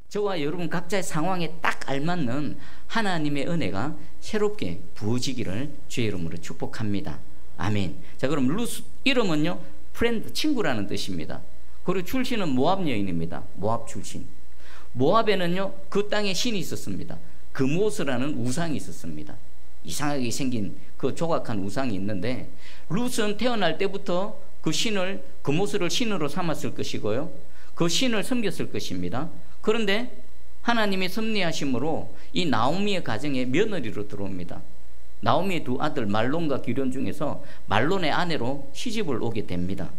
저와 여러분 각자의 상황에 딱 알맞는 하나님의 은혜가 새롭게 부어지기를 주의 이름으로 축복합니다. 아멘. 자, 그럼 루스 이름은요 프렌드, 친구라는 뜻입니다. 그리고 출신은 모압 여인입니다. 모압 출신. 모압에는요 그 땅에 신이 있었습니다. 금오스라는 우상이 있었습니다. 이상하게 생긴 그 조각한 우상이 있는데, 룻은 태어날 때부터 그 신을, 금오스를 신으로 삼았을 것이고요, 그 신을 섬겼을 것입니다. 그런데 하나님이 섭리하심으로 이 나오미의 가정에 며느리로 들어옵니다. 나오미의 두 아들 말론과 기련 중에서 말론의 아내로 시집을 오게 됩니다.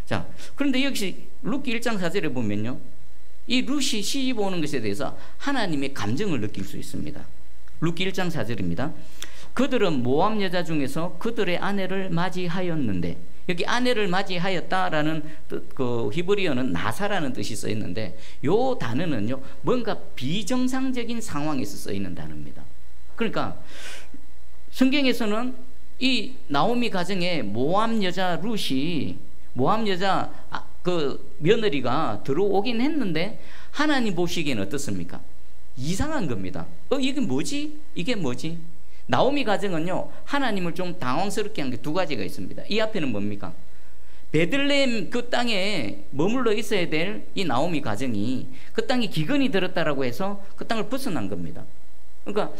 자, 그런데 여기 룻기 1장 4절에 보면요, 이 룻이 시집 오는 것에 대해서 하나님의 감정을 느낄 수 있습니다. 룻기 1장 4절입니다. 그들은 모압 여자 중에서 그들의 아내를 맞이하였는데, 여기 아내를 맞이하였다라는 그 히브리어는 나사라는 뜻이 써 있는데, 요 단어는요 뭔가 비정상적인 상황에서 써 있는 단어입니다. 그러니까 성경에서는 이 나오미 가정에 모압 여자 룻이, 모압 여자 그 며느리가 들어오긴 했는데 하나님 보시기에는 어떻습니까? 이상한 겁니다. 이게 뭐지? 이게 뭐지? 나오미 가정은요 하나님을 좀 당황스럽게 한 게 두 가지가 있습니다. 이 앞에는 뭡니까? 베들레헴 그 땅에 머물러 있어야 될 이 나오미 가정이 그 땅에 기근이 들었다라고 해서 그 땅을 벗어난 겁니다. 그러니까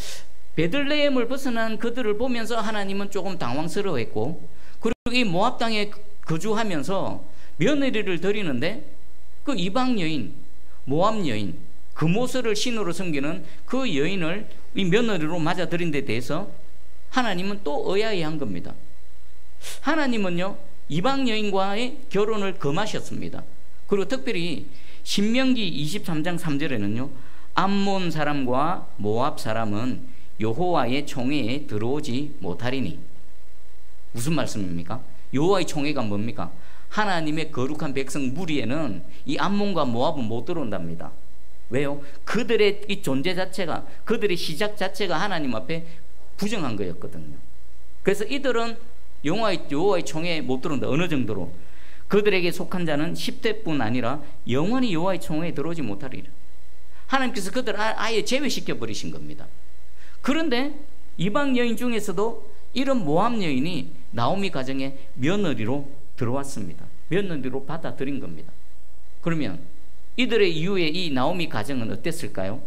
베들레헴을 벗어난 그들을 보면서 하나님은 조금 당황스러워했고, 그리고 이 모압 땅에 거주하면서 며느리를 드리는데 그 이방 여인, 모압 여인, 금오스를 신으로 섬기는 그 여인을 이 며느리로 맞아들인 데 대해서 하나님은 또 의아해한 겁니다. 하나님은요 이방 여인과의 결혼을 금하셨습니다. 그리고 특별히 신명기 23장 3절에는요 암몬 사람과 모압 사람은 여호와의 총회에 들어오지 못하리니. 무슨 말씀입니까? 여호와의 총회가 뭡니까? 하나님의 거룩한 백성 무리에는 이 암몬과 모압은 못 들어온답니다. 왜요? 그들의 이 존재 자체가, 그들의 시작 자체가 하나님 앞에 부정한 거였거든요. 그래서 이들은 여호와의 총회에 못 들어온다. 어느 정도로? 그들에게 속한 자는 10대뿐 아니라 영원히 여호와의 총회에 들어오지 못하리라. 하나님께서 그들을 아예 제외시켜 버리신 겁니다. 그런데 이방 여인 중에서도 이런 모압 여인이 나오미 가정에 며느리로 들어왔습니다. 며느리로 받아들인 겁니다. 그러면 이들의 이후에 이 나오미 가정은 어땠을까요?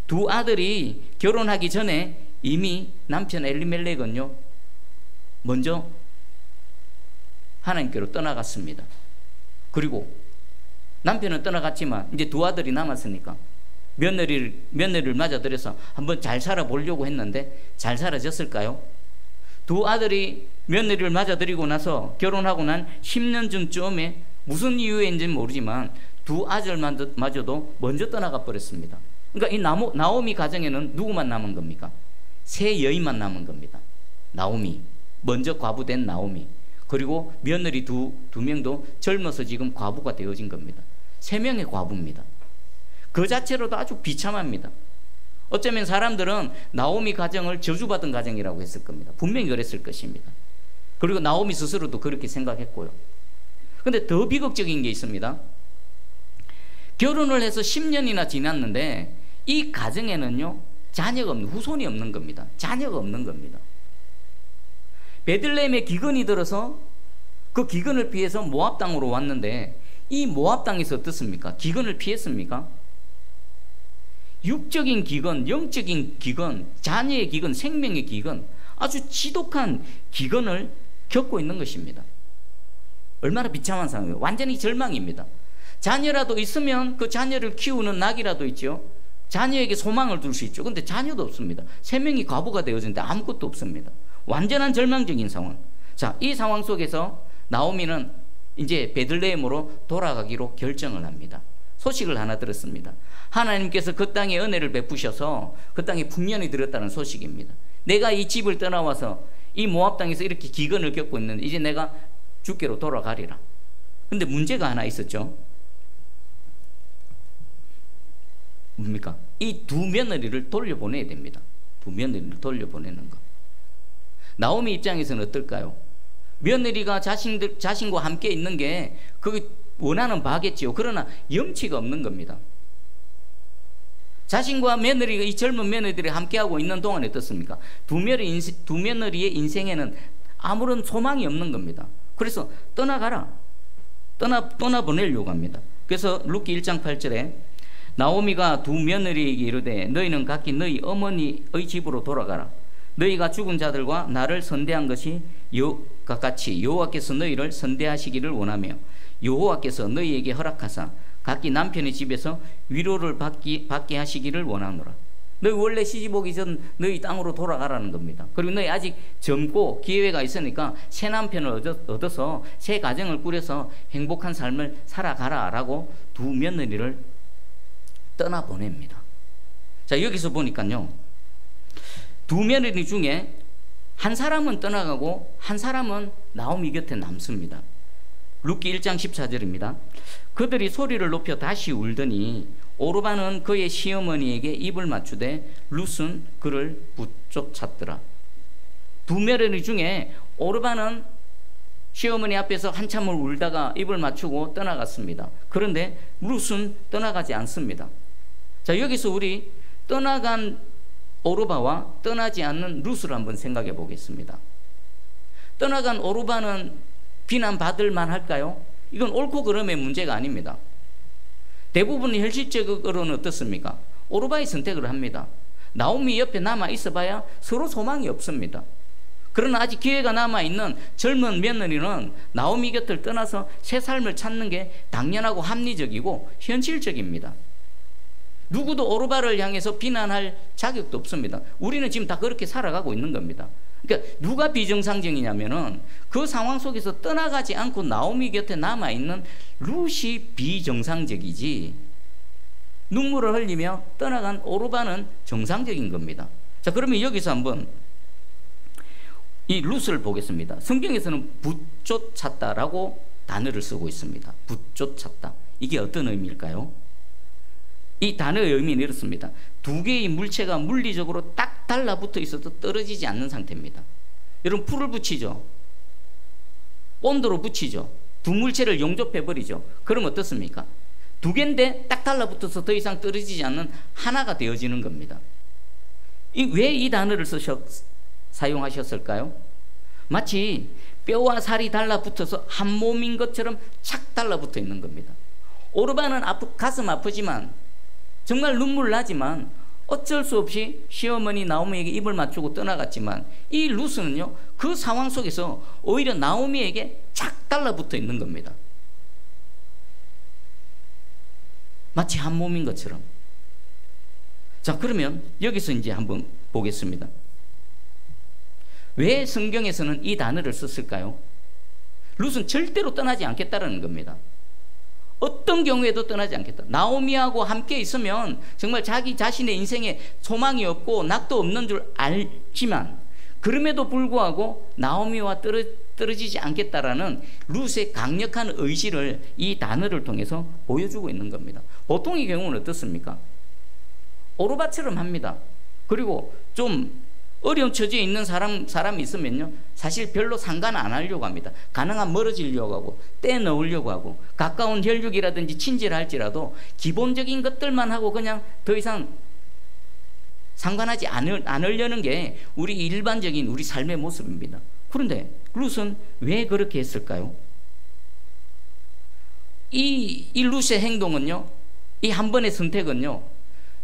두 아들이 결혼하기 전에 이미 남편 엘리멜렉은요 먼저 하나님께로 떠나갔습니다. 그리고 남편은 떠나갔지만 이제 두 아들이 남았으니까 며느리를 맞아들여서 한번 잘 살아보려고 했는데 잘 살아졌을까요? 두 아들이 며느리를 맞아들이고 나서 결혼하고 난 10년 전쯤에 무슨 이유인지는 모르지만 두 아들마저도 먼저 떠나가 버렸습니다. 그러니까 이 나오미 가정에는 누구만 남은 겁니까? 세 여인만 남은 겁니다. 나오미, 먼저 과부된 나오미, 그리고 며느리 두 명도 젊어서 지금 과부가 되어진 겁니다. 세 명의 과부입니다. 그 자체로도 아주 비참합니다. 어쩌면 사람들은 나오미 가정을 저주받은 가정이라고 했을 겁니다. 분명히 그랬을 것입니다. 그리고 나오미 스스로도 그렇게 생각했고요. 근데 더 비극적인 게 있습니다. 결혼을 해서 10년이나 지났는데 이 가정에는요 자녀가 없는, 후손이 없는 겁니다. 자녀가 없는 겁니다. 베들레헴에 기근이 들어서 그 기근을 피해서 모압 땅으로 왔는데 이 모압 땅에서 어떻습니까? 기근을 피했습니까? 육적인 기근, 영적인 기근, 자녀의 기근, 생명의 기근, 아주 지독한 기근을 겪고 있는 것입니다. 얼마나 비참한 상황이에요. 완전히 절망입니다. 자녀라도 있으면 그 자녀를 키우는 낙이라도 있죠. 자녀에게 소망을 둘 수 있죠. 근데 자녀도 없습니다. 세 명이 과부가 되어졌는데 아무것도 없습니다. 완전한 절망적인 상황. 자, 이 상황 속에서 나오미는 이제 베들레헴으로 돌아가기로 결정을 합니다. 소식을 하나 들었습니다. 하나님께서 그 땅에 은혜를 베푸셔서 그 땅에 풍년이 들었다는 소식입니다. 내가 이 집을 떠나와서 이 모압 땅에서 이렇게 기근을 겪고 있는데 이제 내가 주께로 돌아가리라. 근데 문제가 하나 있었죠. 뭡니까? 이 두 며느리를 돌려보내야 됩니다. 두 며느리를 돌려보내는 것. 나오미 입장에서는 어떨까요? 며느리가 자신과 함께 있는 게 그게 원하는 바겠지요. 그러나 염치가 없는 겁니다. 자신과 며느리가, 이 젊은 며느리들이 함께하고 있는 동안에 어떻습니까? 두 며느리의 인생에는 아무런 소망이 없는 겁니다. 그래서 떠나가라. 떠나보내려고 합니다. 그래서 룻기 1장 8절에 나오미가 두 며느리에게 이르되 너희는 각기 너희 어머니의 집으로 돌아가라. 너희가 죽은 자들과 나를 선대한 것이 같이 여호와께서 너희를 선대하시기를 원하며 여호와께서 너희에게 허락하사 각기 남편의 집에서 위로를 받게 하시기를 원하노라. 너희 원래 시집 오기 전 너희 땅으로 돌아가라는 겁니다. 그리고 너희 아직 젊고 기회가 있으니까 새 남편을 얻어서 새 가정을 꾸려서 행복한 삶을 살아가라 라고 두 며느리를 떠나보냅니다. 자, 여기서 보니까요, 두 며느리 중에 한 사람은 떠나가고 한 사람은 나오미 곁에 남습니다. 룻기 1장 14절입니다. 그들이 소리를 높여 다시 울더니 오르바는 그의 시어머니에게 입을 맞추되 룻은 그를 붙쫓았더라. 두 며느리 중에 오르바는 시어머니 앞에서 한참을 울다가 입을 맞추고 떠나갔습니다. 그런데 룻은 떠나가지 않습니다. 자, 여기서 우리 떠나간 오르바와 떠나지 않는 룻을 한번 생각해 보겠습니다. 떠나간 오르바는 비난받을 만할까요? 이건 옳고 그름의 문제가 아닙니다. 대부분 현실적으로는 어떻습니까? 오르바의 선택을 합니다. 나오미 옆에 남아 있어봐야 서로 소망이 없습니다. 그러나 아직 기회가 남아있는 젊은 며느리는 나오미 곁을 떠나서 새 삶을 찾는 게 당연하고 합리적이고 현실적입니다. 누구도 오르바를 향해서 비난할 자격도 없습니다. 우리는 지금 다 그렇게 살아가고 있는 겁니다. 그러니까 누가 비정상적이냐면은 그 상황 속에서 떠나가지 않고 나오미 곁에 남아있는 룻이 비정상적이지, 눈물을 흘리며 떠나간 오르바는 정상적인 겁니다. 자, 그러면 여기서 한번 이 룻을 보겠습니다. 성경에서는 붙쫓았다라고 단어를 쓰고 있습니다. 붙쫓았다. 이게 어떤 의미일까요? 이 단어의 의미는 이렇습니다. 두 개의 물체가 물리적으로 딱 달라붙어 있어도 떨어지지 않는 상태입니다. 여러분, 풀을 붙이죠. 본드로 붙이죠. 두 물체를 용접해버리죠. 그럼 어떻습니까? 두 개인데 딱 달라붙어서 더 이상 떨어지지 않는 하나가 되어지는 겁니다. 왜 이 단어를 사용하셨을까요? 마치 뼈와 살이 달라붙어서 한 몸인 것처럼 착 달라붙어 있는 겁니다. 오르바는 가슴 아프지만, 정말 눈물 나지만 어쩔 수 없이 시어머니 나오미에게 입을 맞추고 떠나갔지만, 이 룻은요, 그 상황 속에서 오히려 나오미에게 착 달라붙어 있는 겁니다. 마치 한 몸인 것처럼. 자, 그러면 여기서 이제 한번 보겠습니다. 왜 성경에서는 이 단어를 썼을까요? 룻은 절대로 떠나지 않겠다라는 겁니다. 어떤 경우에도 떠나지 않겠다. 나오미하고 함께 있으면 정말 자기 자신의 인생에 소망이 없고 낙도 없는 줄 알지만, 그럼에도 불구하고 나오미와 떨어지지 않겠다라는 룻의 강력한 의지를 이 단어를 통해서 보여주고 있는 겁니다. 보통의 경우는 어떻습니까? 오르바처럼 합니다. 그리고 좀 어려운 처지에 있는 사람이 있으면요, 사실 별로 상관 안 하려고 합니다. 가능한 멀어지려고 하고 떼넣으려고 하고, 가까운 혈육이라든지 친지를 할지라도 기본적인 것들만 하고 그냥 더 이상 상관하지 않으려는 게 우리 일반적인 우리 삶의 모습입니다. 그런데 룻은 왜 그렇게 했을까요? 이 룻의 행동은요, 이 한 번의 선택은요,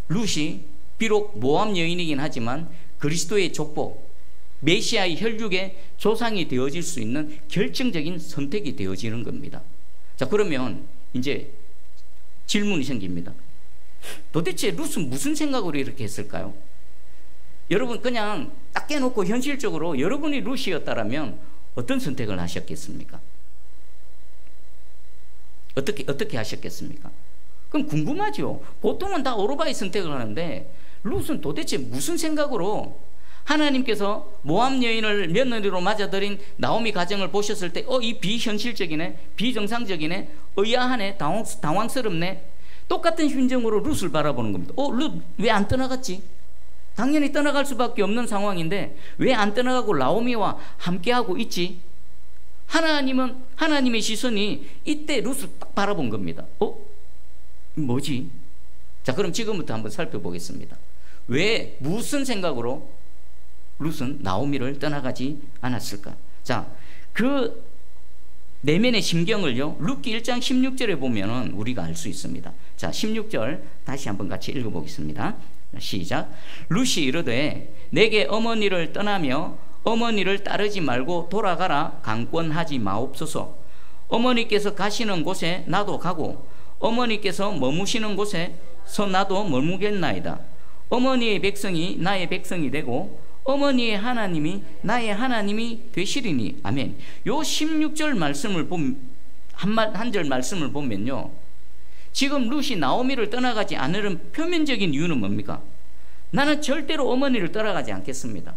룻이 비록 모함 여인이긴 하지만 그리스도의 족보, 메시아의 혈육의 조상이 되어질 수 있는 결정적인 선택이 되어지는 겁니다. 자, 그러면 이제 질문이 생깁니다. 도대체 룻은 무슨 생각으로 이렇게 했을까요? 여러분, 그냥 딱 깨놓고 현실적으로 여러분이 룻이었다면 어떤 선택을 하셨겠습니까? 어떻게 하셨겠습니까? 그럼 궁금하죠. 보통은 다 오르바의 선택을 하는데 룻은 도대체 무슨 생각으로, 하나님께서 모함 여인을 며느리로 맞아들인 나오미 가정을 보셨을 때 이 비현실적이네, 비정상적이네, 의아하네, 당황스럽네, 똑같은 심정으로 룻을 바라보는 겁니다. 룻 왜 안 떠나갔지? 당연히 떠나갈 수밖에 없는 상황인데 왜 안 떠나가고 나오미와 함께하고 있지? 하나님의 시선이 이때 룻을 딱 바라본 겁니다. 뭐지? 자, 그럼 지금부터 한번 살펴보겠습니다. 왜, 무슨 생각으로 룻은 나오미를 떠나가지 않았을까? 자, 그 내면의 심경을요, 룻기 1장 16절에 보면은 우리가 알 수 있습니다. 자, 16절 다시 한번 같이 읽어보겠습니다. 시작. 룻이 이르되 내게 어머니를 떠나며 어머니를 따르지 말고 돌아가라 강권하지 마옵소서. 어머니께서 가시는 곳에 나도 가고 어머니께서 머무시는 곳에서 나도 머무겠나이다. 어머니의 백성이 나의 백성이 되고 어머니의 하나님이 나의 하나님이 되시리니. 아멘. 요 16절 말씀을 한 절 말씀을 보면요, 지금 룻이 나오미를 떠나가지 않으는 표면적인 이유는 뭡니까? 나는 절대로 어머니를 떠나가지 않겠습니다.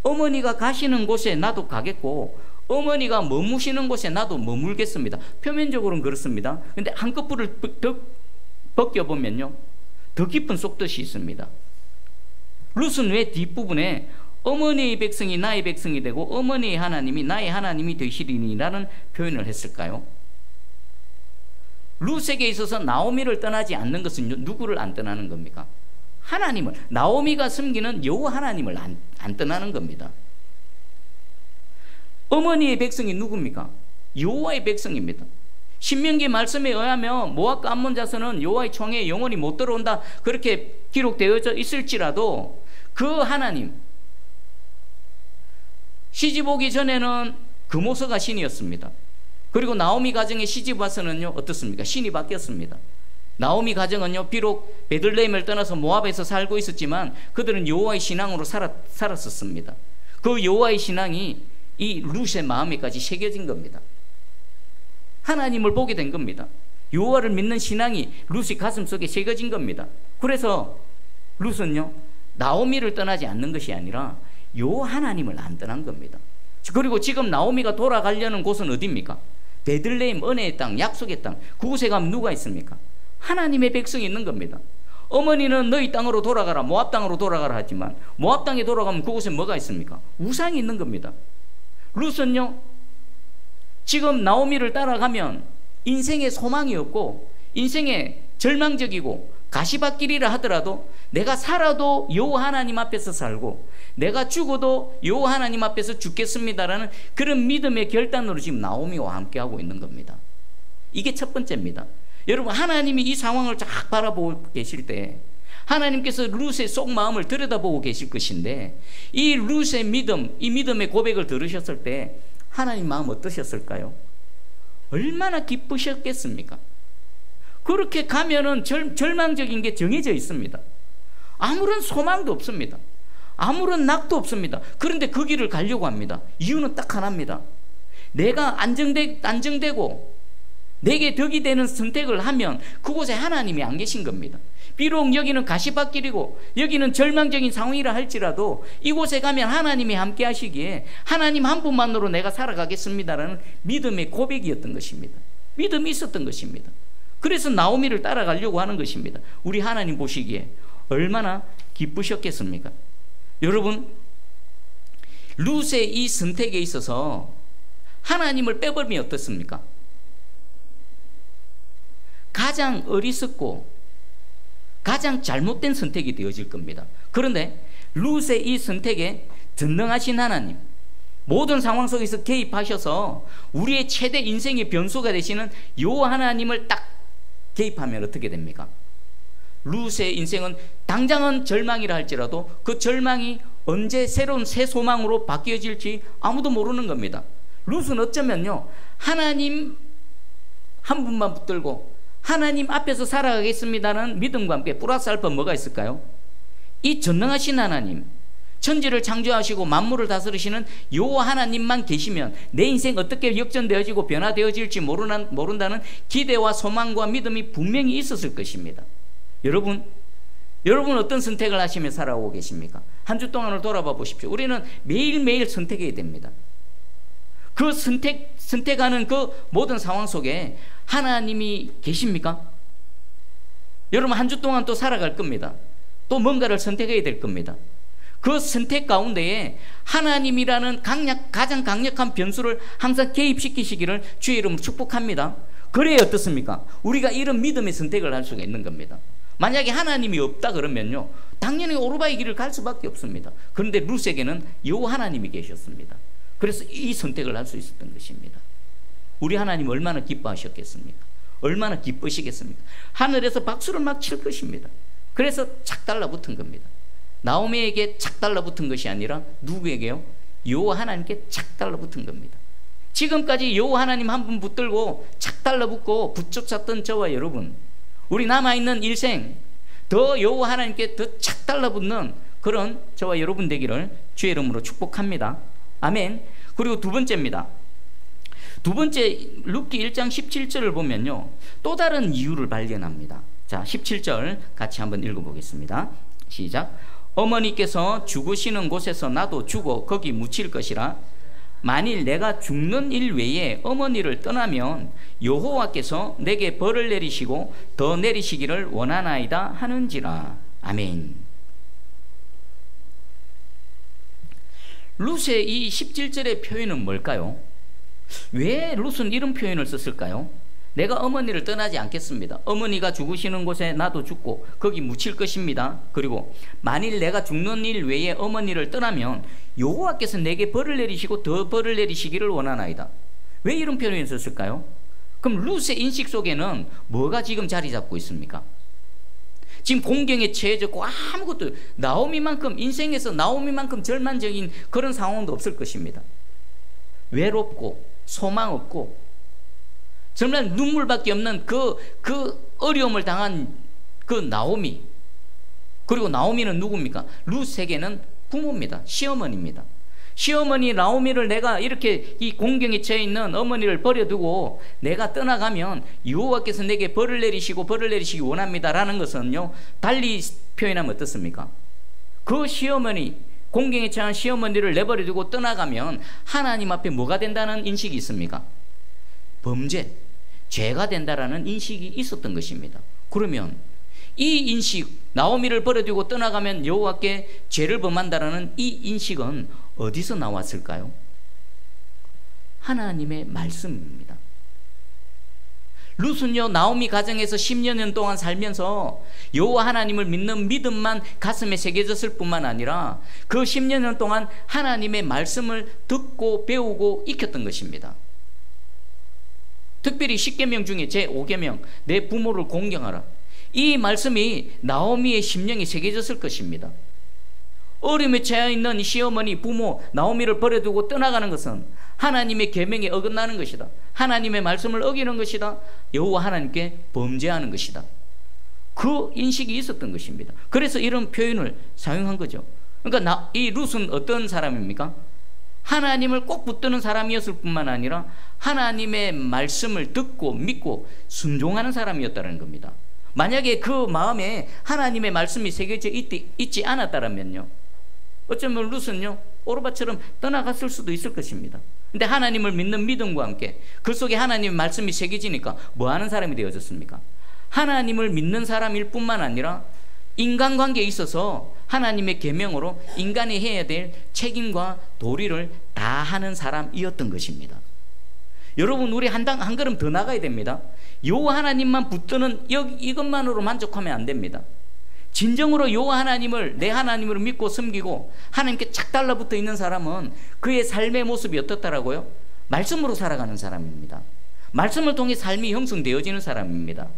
어머니가 가시는 곳에 나도 가겠고 어머니가 머무시는 곳에 나도 머물겠습니다. 표면적으로는 그렇습니다. 근데 한꺼풀을 더 벗겨보면요, 더 깊은 속뜻이 있습니다. 룻은 왜 뒷부분에 어머니의 백성이 나의 백성이 되고 어머니의 하나님이 나의 하나님이 되시리니라는 표현을 했을까요? 룻에게 있어서 나오미를 떠나지 않는 것은 누구를 안 떠나는 겁니까? 하나님을. 나오미가 섬기는 여호와 하나님을 안 떠나는 겁니다. 어머니의 백성이 누굽니까? 여호와의 백성입니다. 신명기 말씀에 의하면 모압과 암몬 자손은 여호와의 총에 영원히 못 들어온다, 그렇게 기록되어져 있을지라도 그 하나님, 시집 오기 전에는 금오서가 신이었습니다. 그리고 나오미 가정에 시집 와서는요, 어떻습니까? 신이 바뀌었습니다. 나오미 가정은요, 비록 베들레헴을 떠나서 모압에서 살고 있었지만 그들은 여호와의 신앙으로 살았었습니다. 그 여호와의 신앙이 이 룻의 마음에까지 새겨진 겁니다. 하나님을 보게 된 겁니다. 여호와를 믿는 신앙이 룻의 가슴속에 새겨진 겁니다. 그래서 룻은요, 나오미를 떠나지 않는 것이 아니라 여호와 하나님을 안 떠난 겁니다. 그리고 지금 나오미가 돌아가려는 곳은 어디입니까? 베들레헴, 은혜의 땅, 약속의 땅. 그곳에 가면 누가 있습니까? 하나님의 백성이 있는 겁니다. 어머니는 너희 땅으로 돌아가라, 모압 땅으로 돌아가라 하지만 모압 땅에 돌아가면 그곳에 뭐가 있습니까? 우상이 있는 겁니다. 룻은요, 지금 나오미를 따라가면 인생에 소망이 없고 인생에 절망적이고 가시밭길이라 하더라도 내가 살아도 여호와 하나님 앞에서 살고 내가 죽어도 여호와 하나님 앞에서 죽겠습니다라는 그런 믿음의 결단으로 지금 나오미와 함께하고 있는 겁니다. 이게 첫 번째입니다. 여러분, 하나님이 이 상황을 쫙 바라보고 계실 때 하나님께서 룻의 속마음을 들여다보고 계실 것인데, 이 룻의 믿음, 이 믿음의 고백을 들으셨을 때 하나님 마음 어떠셨을까요? 얼마나 기쁘셨겠습니까? 그렇게 가면은 절망적인 게 정해져 있습니다. 아무런 소망도 없습니다. 아무런 낙도 없습니다. 그런데 그 길을 가려고 합니다. 이유는 딱 하나입니다. 내가 안정되고 내게 덕이 되는 선택을 하면 그곳에 하나님이 안 계신 겁니다. 비록 여기는 가시밭길이고 여기는 절망적인 상황이라 할지라도 이곳에 가면 하나님이 함께 하시기에 하나님 한 분만으로 내가 살아가겠습니다라는 믿음의 고백이었던 것입니다. 믿음이 있었던 것입니다. 그래서 나오미를 따라가려고 하는 것입니다. 우리 하나님 보시기에 얼마나 기쁘셨겠습니까? 여러분, 룻의 이 선택에 있어서 하나님을 빼버리면 어떻습니까? 가장 어리석고 가장 잘못된 선택이 되어질 겁니다. 그런데 룻의 이 선택에 전능하신 하나님, 모든 상황 속에서 개입하셔서 우리의 최대 인생의 변수가 되시는 여호와 하나님을 딱 개입하면 어떻게 됩니까? 룻의 인생은 당장은 절망이라 할지라도 그 절망이 언제 새로운 새 소망으로 바뀌어질지 아무도 모르는 겁니다. 룻은 어쩌면요, 하나님 한 분만 붙들고 하나님 앞에서 살아가겠습니다는 믿음과 함께 플러스 알파 뭐가 있을까요? 이 전능하신 하나님, 천지를 창조하시고 만물을 다스리시는 여호와 하나님만 계시면 내 인생 어떻게 역전되어지고 변화되어질지 모른다는 기대와 소망과 믿음이 분명히 있었을 것입니다. 여러분 어떤 선택을 하시며 살아오고 계십니까? 한 주 동안을 돌아봐 보십시오. 우리는 매일매일 선택해야 됩니다. 그 선택하는 그 모든 상황 속에 하나님이 계십니까? 여러분, 한 주 동안 또 살아갈 겁니다. 또 뭔가를 선택해야 될 겁니다. 그 선택 가운데에 하나님이라는 가장 강력한 변수를 항상 개입시키시기를 주의 이름으로 축복합니다. 그래야 어떻습니까? 우리가 이런 믿음의 선택을 할 수가 있는 겁니다. 만약에 하나님이 없다 그러면요, 당연히 오르바의 길을 갈 수밖에 없습니다. 그런데 룻에게는 여호와 하나님이 계셨습니다. 그래서 이 선택을 할 수 있었던 것입니다. 우리 하나님 얼마나 기뻐하셨겠습니까? 얼마나 기쁘시겠습니까? 하늘에서 박수를 막 칠 것입니다. 그래서 착 달라붙은 겁니다. 나오미에게 착 달라붙은 것이 아니라 누구에게요? 여호와 하나님께 착 달라붙은 겁니다. 지금까지 여호와 하나님 한 분 붙들고 착 달라붙고 붙쫓았던 저와 여러분, 우리 남아있는 일생 더 여호와 하나님께 더 착 달라붙는 그런 저와 여러분 되기를 주의 이름으로 축복합니다. 아멘. 그리고 두 번째입니다. 두 번째, 룻기 1장 17절을 보면요, 또 다른 이유를 발견합니다. 자, 17절 같이 한번 읽어보겠습니다. 시작. 어머니께서 죽으시는 곳에서 나도 죽어 거기 묻힐 것이라. 만일 내가 죽는 일 외에 어머니를 떠나면 여호와께서 내게 벌을 내리시고 더 내리시기를 원하나이다 하는지라. 아멘. 룻의 이 17절의 표현은 뭘까요? 왜 룻은 이런 표현을 썼을까요? 내가 어머니를 떠나지 않겠습니다. 어머니가 죽으시는 곳에 나도 죽고 거기 묻힐 것입니다. 그리고 만일 내가 죽는 일 외에 어머니를 떠나면 여호와께서 내게 벌을 내리시고 더 벌을 내리시기를 원하나이다. 왜 이런 표현을 썼을까요? 그럼 룻의 인식 속에는 뭐가 지금 자리 잡고 있습니까? 지금 공경에 처해졌고 아무것도, 나오미만큼, 인생에서 나오미만큼 절망적인 그런 상황도 없을 것입니다. 외롭고 소망 없고 정말 눈물밖에 없는 그 어려움을 당한 그 나오미. 그리고 나오미는 누굽니까? 룻에게는 부모입니다. 시어머니입니다. 시어머니 나오미를 내가 이렇게 이 공경에 처해 있는 어머니를 버려두고 내가 떠나가면 여호와께서 내게 벌을 내리시고 벌을 내리시기 원합니다라는 것은요, 달리 표현하면 어떻습니까? 그 시어머니, 공경에 처한 시어머니를 내버려두고 떠나가면 하나님 앞에 뭐가 된다는 인식이 있습니까? 범죄, 죄가 된다라는 인식이 있었던 것입니다. 그러면 이 인식, 나오미를 버려두고 떠나가면 여호와께 죄를 범한다라는 이 인식은 어디서 나왔을까요? 하나님의 말씀입니다. 룻은요, 나오미 가정에서 10여 년 동안 살면서 여호와 하나님을 믿는 믿음만 가슴에 새겨졌을 뿐만 아니라 그 10여 년 동안 하나님의 말씀을 듣고 배우고 익혔던 것입니다. 특별히 10계명 중에 제5계명, 내 부모를 공경하라. 이 말씀이 나오미의 심령에 새겨졌을 것입니다. 어려움에 처해 있는 이 시어머니, 부모, 나오미를 버려두고 떠나가는 것은 하나님의 계명에 어긋나는 것이다. 하나님의 말씀을 어기는 것이다. 여호와 하나님께 범죄하는 것이다. 그 인식이 있었던 것입니다. 그래서 이런 표현을 사용한 거죠. 그러니까 이 룻은 어떤 사람입니까? 하나님을 꼭 붙드는 사람이었을 뿐만 아니라 하나님의 말씀을 듣고 믿고 순종하는 사람이었다는 겁니다. 만약에 그 마음에 하나님의 말씀이 새겨져 있지 않았다면요, 어쩌면 룻은요, 오르바처럼 떠나갔을 수도 있을 것입니다. 근데 하나님을 믿는 믿음과 함께 그 속에 하나님의 말씀이 새겨지니까 뭐 하는 사람이 되어졌습니까? 하나님을 믿는 사람일 뿐만 아니라 인간관계에 있어서 하나님의 계명으로 인간이 해야 될 책임과 도리를 다하는 사람이었던 것입니다. 여러분, 우리 한 걸음 더 나가야 됩니다. 여호와 하나님만 붙드는 이것만으로 만족하면 안 됩니다. 진정으로 여호와 하나님을, 내 하나님을 믿고 섬기고 하나님께 착 달라붙어 있는 사람은 그의 삶의 모습이 어떻다라고요? 말씀으로 살아가는 사람입니다. 말씀을 통해 삶이 형성되어지는 사람입니다.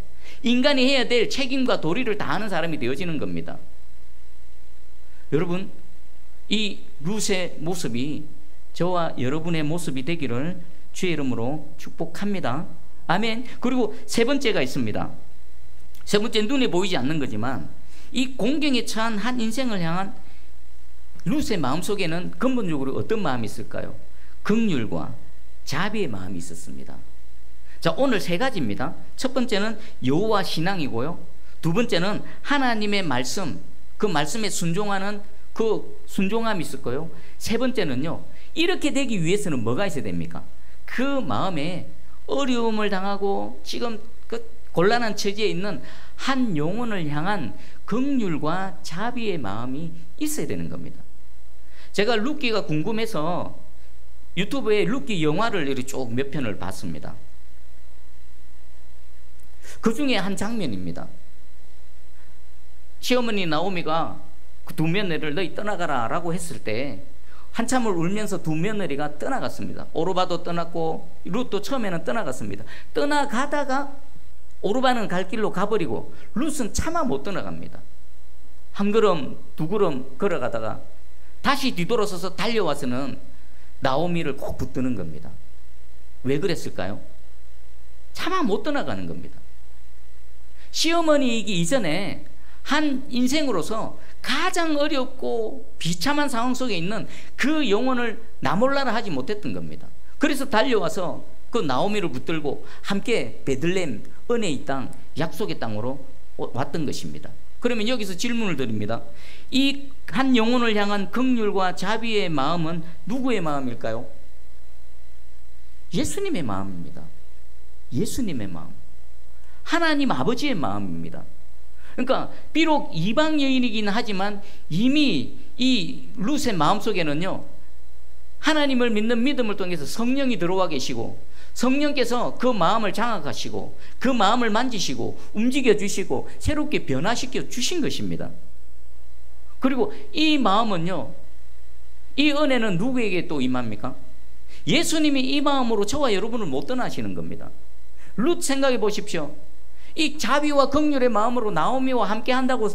인간이 해야 될 책임과 도리를 다하는 사람이 되어지는 겁니다. 여러분, 이 룻의 모습이 저와 여러분의 모습이 되기를 주의 이름으로 축복합니다. 아멘. 그리고 세 번째가 있습니다. 세 번째, 눈에 보이지 않는 거지만 이 공경에 처한 한 인생을 향한 룻의 마음속에는 근본적으로 어떤 마음이 있을까요? 긍휼과 자비의 마음이 있었습니다. 자, 오늘 세 가지입니다. 첫 번째는 여호와 신앙이고요, 두 번째는 하나님의 말씀, 그 말씀에 순종하는 그 순종함이 있을 거요, 세 번째는요, 이렇게 되기 위해서는 뭐가 있어야 됩니까? 그 마음에 어려움을 당하고 지금 그 곤란한 처지에 있는 한 영혼을 향한 긍휼과 자비의 마음이 있어야 되는 겁니다. 제가 룻기가 궁금해서 유튜브에 룻기 영화를 이렇게 쭉 몇 편을 봤습니다. 그 중에 한 장면입니다. 시어머니 나오미가 그 두 며느리를 너희 떠나가라 라고 했을 때 한참을 울면서 두 며느리가 떠나갔습니다. 오르바도 떠났고 룻도 처음에는 떠나갔습니다. 떠나가다가 오르바는 갈 길로 가버리고 룻은 차마 못 떠나갑니다. 한 걸음 두 걸음 걸어가다가 다시 뒤돌아서서 달려와서는 나오미를 꼭 붙드는 겁니다. 왜 그랬을까요? 차마 못 떠나가는 겁니다. 시어머니이기 이전에 한 인생으로서 가장 어렵고 비참한 상황 속에 있는 그 영혼을 나몰라라 하지 못했던 겁니다. 그래서 달려와서 그 나오미를 붙들고 함께 베들레헴 은혜의 땅, 약속의 땅으로 왔던 것입니다. 그러면 여기서 질문을 드립니다. 이 한 영혼을 향한 긍휼과 자비의 마음은 누구의 마음일까요? 예수님의 마음입니다. 예수님의 마음, 하나님 아버지의 마음입니다. 그러니까 비록 이방 여인이긴 하지만 이미 이 룻의 마음속에는요, 하나님을 믿는 믿음을 통해서 성령이 들어와 계시고 성령께서 그 마음을 장악하시고 그 마음을 만지시고 움직여 주시고 새롭게 변화시켜 주신 것입니다. 그리고 이 마음은요, 이 은혜는 누구에게 또 임합니까? 예수님이 이 마음으로 저와 여러분을 못 떠나시는 겁니다. 룻 생각해 보십시오. 이 자비와 긍휼의 마음으로 나오미와 함께 한다고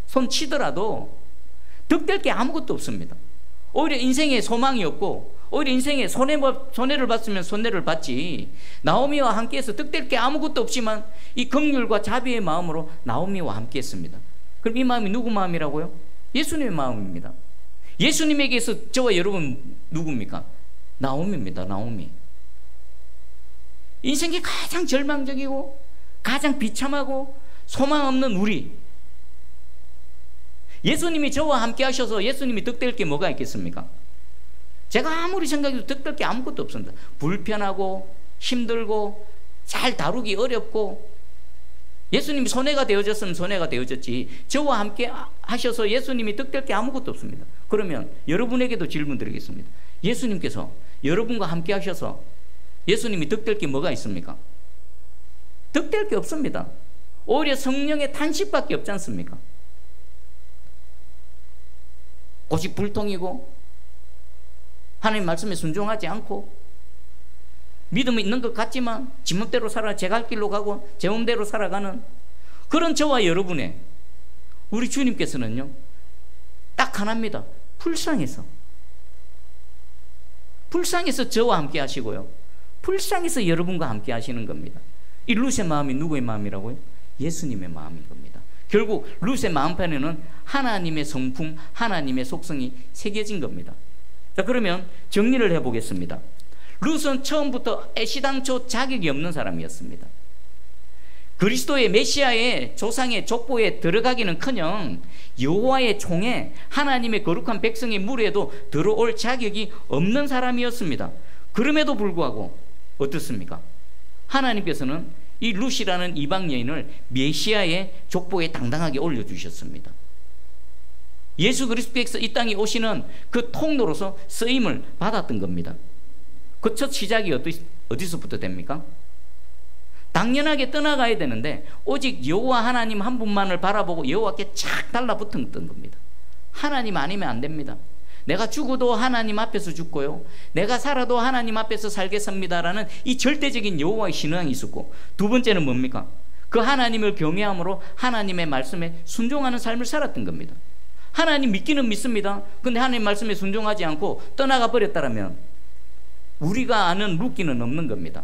손 치더라도 득될 게 아무것도 없습니다. 오히려 인생에 소망이 없고 오히려 인생에 손해를 봤으면 손해를 봤지, 나오미와 함께해서 득될 게 아무것도 없지만 이 긍휼과 자비의 마음으로 나오미와 함께했습니다. 그럼 이 마음이 누구 마음이라고요? 예수님의 마음입니다. 예수님에게서 저와 여러분 누굽니까? 나오미입니다. 나오미. 인생이 가장 절망적이고 가장 비참하고 소망 없는 우리, 예수님이 저와 함께 하셔서 예수님이 득될 게 뭐가 있겠습니까? 제가 아무리 생각해도 득될 게 아무것도 없습니다. 불편하고 힘들고 잘 다루기 어렵고, 예수님이 손해가 되어졌으면 손해가 되어졌지 저와 함께 하셔서 예수님이 득될 게 아무것도 없습니다. 그러면 여러분에게도 질문 드리겠습니다. 예수님께서 여러분과 함께 하셔서 예수님이 득될 게 뭐가 있습니까? 득될 게 없습니다. 오히려 성령의 탄식밖에 없지 않습니까? 고집불통이고 하나님 말씀에 순종하지 않고 믿음이 있는 것 같지만 지 맘대로 살아 제 갈 길로 가고 제 맘대로 살아가는 그런 저와 여러분의, 우리 주님께서는요 딱 하나입니다. 불쌍해서 저와 함께 하시고요, 불쌍해서 여러분과 함께 하시는 겁니다. 이 룻의 마음이 누구의 마음이라고요? 예수님의 마음인 겁니다. 결국 룻의 마음판에는 하나님의 성품, 하나님의 속성이 새겨진 겁니다. 자, 그러면 정리를 해보겠습니다. 룻은 처음부터 애시당초 자격이 없는 사람이었습니다. 그리스도의 메시아의 조상의 족보에 들어가기는커녕 여호와의 총회, 하나님의 거룩한 백성의 무리에도 들어올 자격이 없는 사람이었습니다. 그럼에도 불구하고 어떻습니까? 하나님께서는 이 룻이라는 이방 여인을 메시아의 족보에 당당하게 올려주셨습니다. 예수 그리스도께서 이 땅에 오시는 그 통로로서 쓰임을 받았던 겁니다. 그 첫 시작이 어디서부터 됩니까? 당연하게 떠나가야 되는데 오직 여호와 하나님 한 분만을 바라보고 여호와께 착 달라붙은 겁니다. 하나님 아니면 안 됩니다. 내가 죽어도 하나님 앞에서 죽고요, 내가 살아도 하나님 앞에서 살겠습니다라는 이 절대적인 여호와의 신앙이 있었고, 두 번째는 뭡니까? 그 하나님을 경외함으로 하나님의 말씀에 순종하는 삶을 살았던 겁니다. 하나님 믿기는 믿습니다. 근데 하나님 말씀에 순종하지 않고 떠나가 버렸다면 우리가 아는 룻기는 없는 겁니다.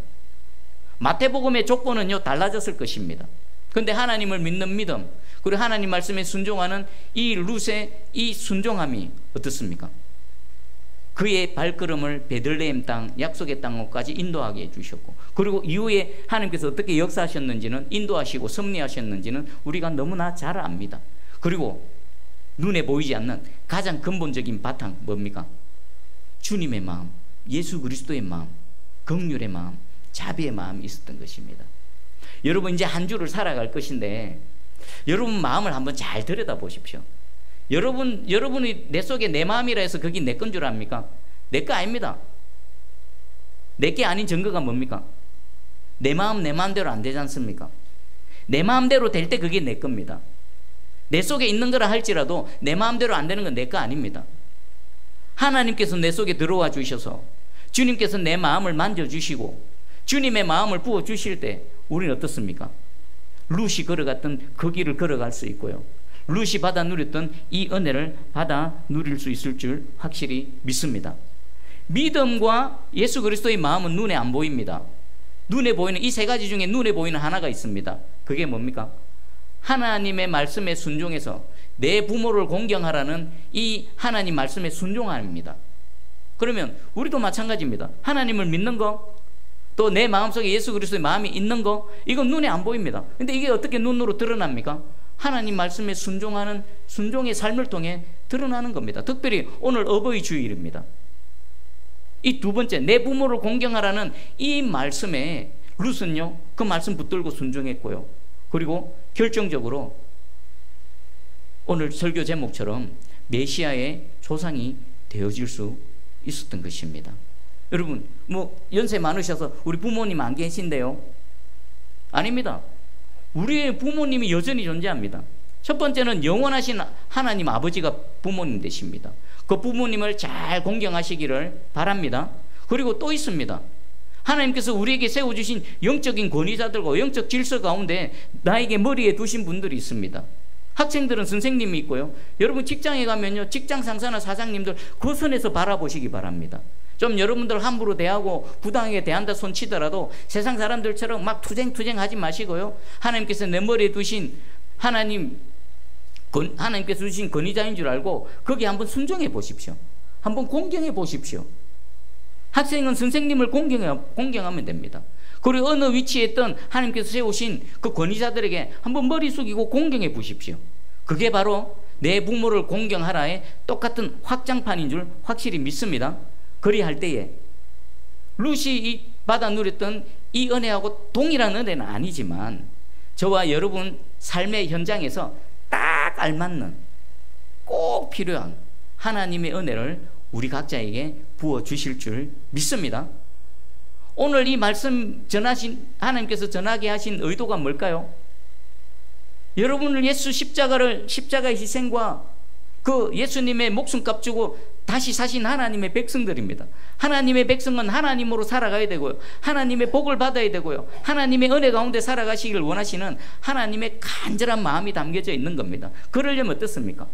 마태복음의 족보는요 달라졌을 것입니다. 근데 하나님을 믿는 믿음, 그리고 하나님 말씀에 순종하는 이 룻의 이 순종함이 어떻습니까? 그의 발걸음을 베들레헴 땅, 약속의 땅까지 인도하게 해주셨고, 그리고 이후에 하나님께서 어떻게 역사하셨는지는, 인도하시고 섭리하셨는지는 우리가 너무나 잘 압니다. 그리고 눈에 보이지 않는 가장 근본적인 바탕 뭡니까? 주님의 마음, 예수 그리스도의 마음, 긍휼의 마음, 자비의 마음이 있었던 것입니다. 여러분 이제 한 주를 살아갈 것인데 여러분 마음을 한번 잘 들여다보십시오. 여러분이 내 속에 내 마음이라 해서 그게 내 건 줄 압니까? 내 거 아닙니다. 내 게 아닌 증거가 뭡니까? 내 마음 내 마음대로 안 되지 않습니까? 내 마음대로 될 때 그게 내 겁니다. 내 속에 있는 거라 할지라도 내 마음대로 안 되는 건 내 거 아닙니다. 하나님께서 내 속에 들어와 주셔서 주님께서 내 마음을 만져주시고 주님의 마음을 부어주실 때 우리는 어떻습니까? 룻이 걸어갔던 그 길을 걸어갈 수 있고요, 룻이 받아 누렸던 이 은혜를 받아 누릴 수 있을 줄 확실히 믿습니다. 믿음과 예수 그리스도의 마음은 눈에 안 보입니다. 눈에 보이는 이 세 가지 중에 눈에 보이는 하나가 있습니다. 그게 뭡니까? 하나님의 말씀에 순종해서 내 부모를 공경하라는 이 하나님 말씀에 순종함입니다. 그러면 우리도 마찬가지입니다. 하나님을 믿는 거, 또 내 마음속에 예수 그리스도의 마음이 있는 거, 이건 눈에 안 보입니다. 근데 이게 어떻게 눈으로 드러납니까? 하나님 말씀에 순종하는 순종의 삶을 통해 드러나는 겁니다. 특별히 오늘 어버이 주일입니다. 이 두 번째, 내 부모를 공경하라는 이 말씀에 룻은요 그 말씀 붙들고 순종했고요, 그리고 결정적으로 오늘 설교 제목처럼 메시아의 조상이 되어질 수 있었던 것입니다. 여러분, 뭐 연세 많으셔서 우리 부모님 안 계신데요? 아닙니다. 우리의 부모님이 여전히 존재합니다. 첫 번째는 영원하신 하나님 아버지가 부모님 되십니다. 그 부모님을 잘 공경하시기를 바랍니다. 그리고 또 있습니다. 하나님께서 우리에게 세워주신 영적인 권위자들과 영적 질서 가운데 나에게 머리에 두신 분들이 있습니다. 학생들은 선생님이 있고요, 여러분 직장에 가면요 직장 상사나 사장님들 그 선에서 바라보시기 바랍니다. 좀 여러분들 함부로 대하고 부당하게 대한다 손 치더라도 세상 사람들처럼 막 투쟁투쟁 하지 마시고요, 하나님께서 내 머리에 두신 하나님께서 주신 권위자인 줄 알고 거기에 한번 순종해 보십시오. 한번 공경해 보십시오. 학생은 선생님을 공경하면 됩니다. 그리고 어느 위치에 있던 하나님께서 세우신 그 권위자들에게 한번 머리 숙이고 공경해 보십시오. 그게 바로 내 부모를 공경하라의 똑같은 확장판인 줄 확실히 믿습니다. 그리할 때에 룻이 받아 누렸던 이 은혜하고 동일한 은혜는 아니지만 저와 여러분 삶의 현장에서 딱 알맞는 꼭 필요한 하나님의 은혜를 우리 각자에게 부어주실 줄 믿습니다. 오늘 이 말씀 하나님께서 전하게 하신 의도가 뭘까요? 여러분을 예수 십자가의 희생과 그 예수님의 목숨값 주고 다시 사신 하나님의 백성들입니다. 하나님의 백성은 하나님으로 살아가야 되고요, 하나님의 복을 받아야 되고요, 하나님의 은혜 가운데 살아가시길 원하시는 하나님의 간절한 마음이 담겨져 있는 겁니다. 그러려면 어떻습니까?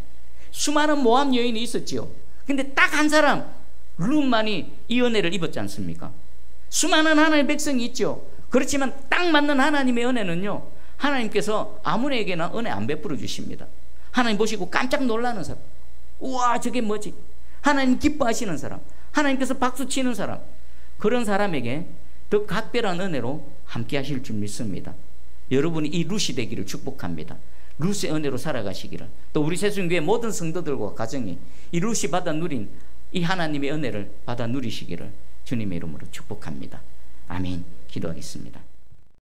수많은 모함 여인이 있었지요. 근데 딱 한 사람 룻만이 이 은혜를 입었지 않습니까? 수많은 하나님의 백성이 있죠. 그렇지만 딱 맞는 하나님의 은혜는요, 하나님께서 아무에게나 은혜 안 베풀어 주십니다. 하나님 보시고 깜짝 놀라는 사람, 우와 저게 뭐지? 하나님 기뻐하시는 사람, 하나님께서 박수 치는 사람, 그런 사람에게 더 각별한 은혜로 함께 하실 줄 믿습니다. 여러분이 이 룻이 되기를 축복합니다. 룻의 은혜로 살아가시기를, 또 우리 새순교회 모든 성도들과 가정이 이 룻이 받아 누린 이 하나님의 은혜를 받아 누리시기를 주님의 이름으로 축복합니다. 아멘. 기도하겠습니다.